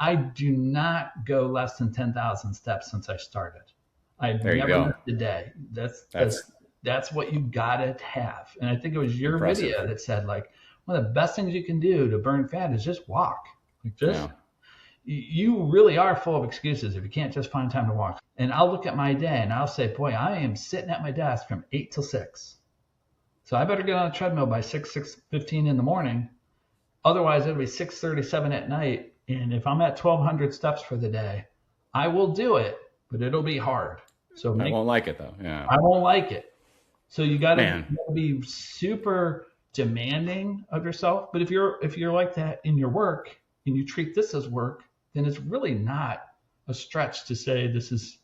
I do not go less than 10,000 steps since I started. I've There you never go. missed a day. That's That's what you gotta have. And I think it was your impressive. video that said like one of the best things you can do to burn fat is just walk. Like just Yeah. you really are full of excuses if you can't just find time to walk. And I'll look at my day and I'll say, boy, I am sitting at my desk from 8 till 6. So I better get on a treadmill by 6:15 in the morning. Otherwise, it'll be 6:37 at night. And if I'm at 1,200 steps for the day, I will do it, but it'll be hard. So I make won't like it though. Yeah. I won't like it. So you got to Man. be super demanding of yourself. But if you're like that in your work and you treat this as work, then it's really not a stretch to say this is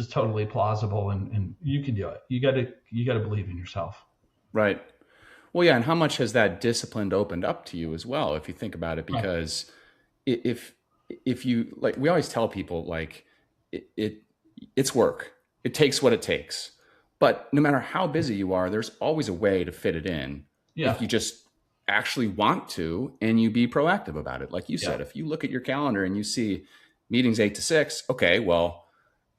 totally plausible and you can do it. You gotta believe in yourself. Right. Well, yeah. And how much has that discipline opened up to you as well, if you think about it? Right. Because if if you like, we always tell people like it it's work. It takes what it takes. But no matter how busy you are, there's always a way to fit it in if Yeah. you just actually want to and you be proactive about it. Like you Yeah. said, if you look at your calendar and you see meetings 8 to 6, okay, well,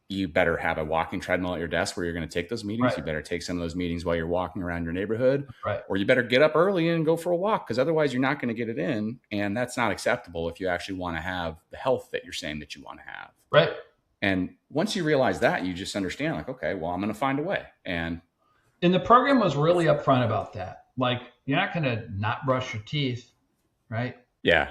you better have a walking treadmill at your desk where you're going to take those meetings. Right. You better take some of those meetings while you're walking around your neighborhood, Right. or you better get up early and go for a walk, because otherwise you're not going to get it in. And that's not acceptable if you actually want to have the health that you're saying that you want to have. Right. And once you realize that, you just understand like, okay, well, I'm going to find a way. And And the program was really upfront about that. Like, you're not gonna not brush your teeth, right? yeah,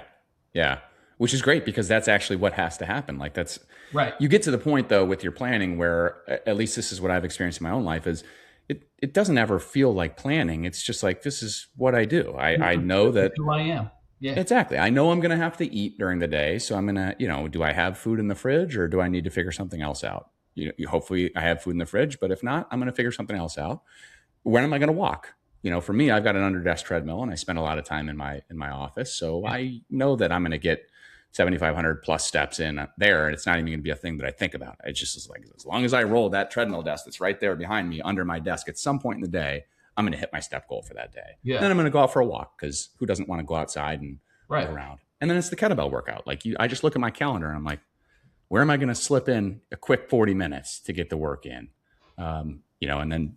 yeah, which is great because that's actually what has to happen. Like that's, Right. you get to the point though with your planning where at least this is what I've experienced in my own life is it doesn't ever feel like planning. It's just like, this is what I do. I know This is that who I am. Yeah. exactly. I know I'm going to have to eat during the day. So I'm going to, do I have food in the fridge or do I need to figure something else out? Hopefully I have food in the fridge, but if not, I'm going to figure something else out. When am I going to walk? For me, I've got an under desk treadmill and I spend a lot of time in my office. So Yeah. I know that I'm going to get 7,500 plus steps in there. And it's not even going to be a thing that I think about. It just is like, as long as I roll that treadmill desk that's right there behind me under my desk at some point in the day, I'm going to hit my step goal for that day. Yeah. Then I'm going to go out for a walk because who doesn't want to go outside and Right. move around? And then it's the kettlebell workout. Like I just look at my calendar and I'm like, where am I going to slip in a quick 40 minutes to get the work in? And then,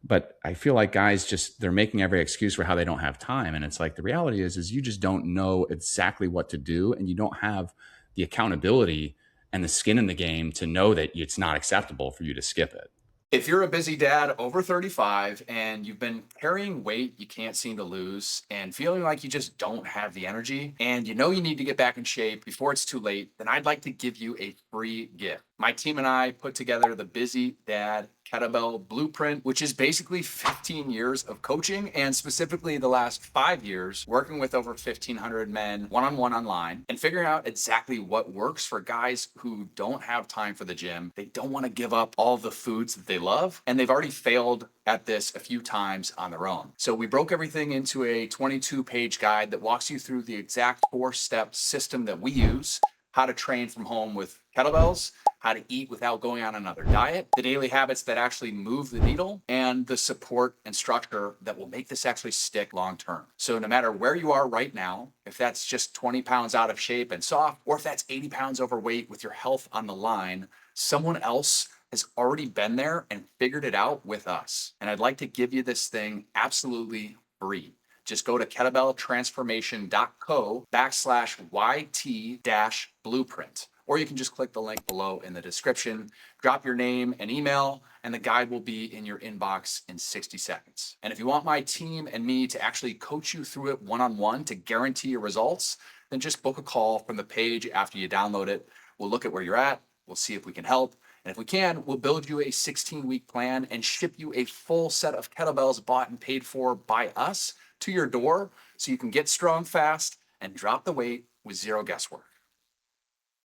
but I feel like guys they're making every excuse for how they don't have time. And it's like, the reality is you just don't know exactly what to do. And you don't have the accountability and the skin in the game to know that it's not acceptable for you to skip it. If you're a busy dad over 35 and you've been carrying weight you can't seem to lose and feeling like you just don't have the energy and you need to get back in shape before it's too late, then I'd like to give you a free gift. My team and I put together the Busy Dad Kettlebell Blueprint, which is basically 15 years of coaching and specifically the last 5 years working with over 1,500 men one-on-one online and figuring out exactly what works for guys who don't have time for the gym. They don't want to give up all the foods that they love, and they've already failed at this a few times on their own. So we broke everything into a 22-page guide that walks you through the exact 4-step system that we use, how to train from home with kettlebells, how to eat without going on another diet, the daily habits that actually move the needle, and the support and structure that will make this actually stick long term. So no matter where you are right now, if that's just 20 pounds out of shape and soft, or if that's 80 pounds overweight with your health on the line, someone else has already been there and figured it out with us. And I'd like to give you this thing absolutely free. Just go to kettlebelltransformation.co/YT-blueprint. Or you can just click the link below in the description, drop your name and email, and the guide will be in your inbox in 60 seconds. And if you want my team and me to actually coach you through it one-on-one to guarantee your results, then just book a call from the page after you download it. We'll look at where you're at. We'll see if we can help. And if we can, we'll build you a 16-week plan and ship you a full set of kettlebells bought and paid for by us to your door so you can get strong fast and drop the weight with zero guesswork.